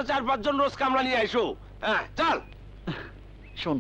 আরো 4-5 জন রোজ কামলা নিয়ে আইসো। হ্যাঁ চল শোন,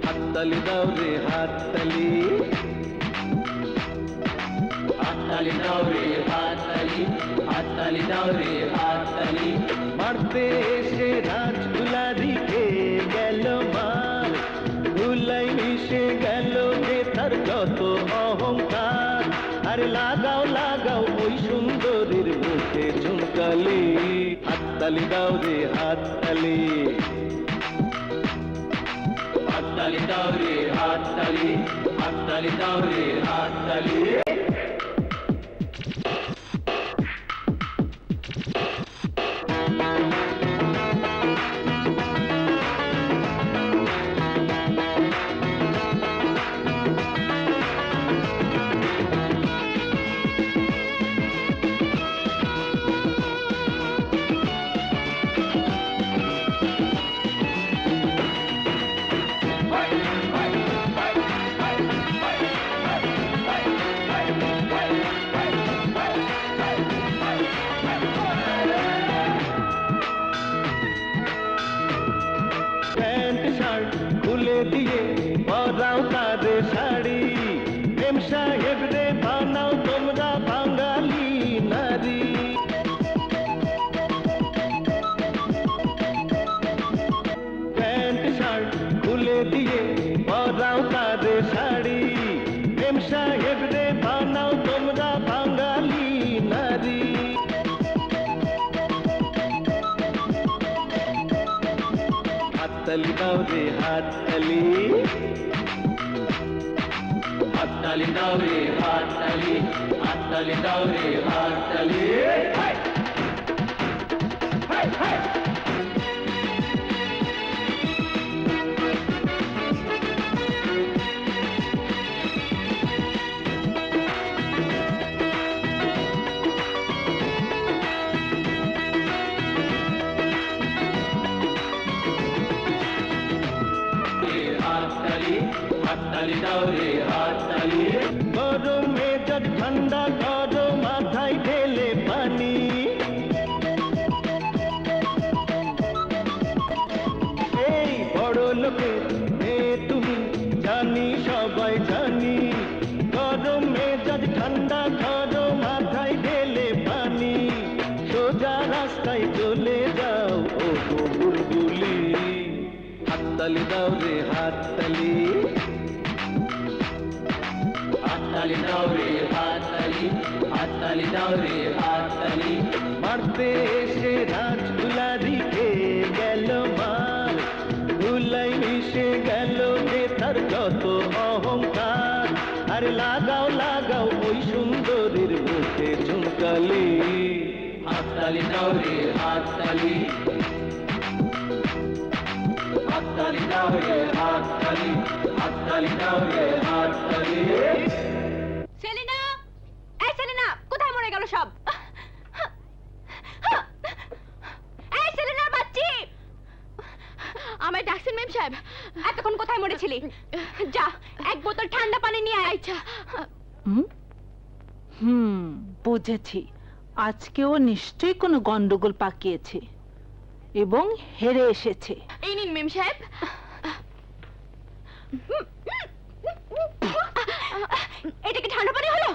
হাততালি দাও রে হাততালি, হাততালি দাও রে হাততালি, হাততালি দাও রে হাততালি। মারতে এসে রাজদুলারি কে গেল মার, ধুলাই মিশে গেল যে তার যত অহংকার। আরে লাগাও লাগাও ওই সুন্দরীর মুখে ঝুমকালি, হাততালি দাও রে হাততালি, হাততালি দাও রে হাততালি, হাততালি দাও রে হাততালি। খুলে দিয়ে পরাও তাদের শাড়ি, প্রেম সাহেব রে বানাও তোমরা বাঙালি নারী। প্যান্ট শার্ট খুলে দিয়ে পরাও তাদের শাড়ি, প্রেম সাহেব রে বানাও তোমরা বাঙালি নারী। হাততালি দাও রে হাততালি, হাততালি দাও রে হাততালি, হাততালি দাও রে হাততালি। হাততালি দাও রে হাততালি। গরম মেজাজ ঠান্ডা করো মাথায় ঢেলে পানি, এই বড় লোকের মেয়ে তুমি জানি সবাই জানি। গরম মেজাজ ঠান্ডা করো মাথায় ঢেলে পানি, সোজা রাস্তায় চলে যাও ও বুলবুলি। হাততালি দাও রে হাততালি, হাততালি দাও রে হাততালি, হাততালি দাও রে হাততালি। মারতে এসে রাজদুলারি কে গেল মার, ধুলাই মিশে গেল যে তার যত অহংকার। আর লাগাও লাগাও ওই সুন্দরীর মুখে ঝুমকালি, হাততালি দাও রে হাততালি, হাততালি দাও রে হাততালি, হাততালি দাও রে হাততালি। সেলিনা, এই সেলিনা, কোথায় মরে গেল সব? এই সেলিনার বাচ্চি, আমায় ডাকছেন মেম সাহেব? এতক্ষণ কোথায় মরেছিলি? যা, এক বোতল ঠান্ডা পানি নিয়ে আয়। আচ্ছা। বুঝেছি, আজকেও নিশ্চয়ই কোনো গন্ডগোল পাকিয়েছে এবং হেরে এসেছে। এই নিন মেম সাহেব। এটা কি ঠান্ডা পানি হলো?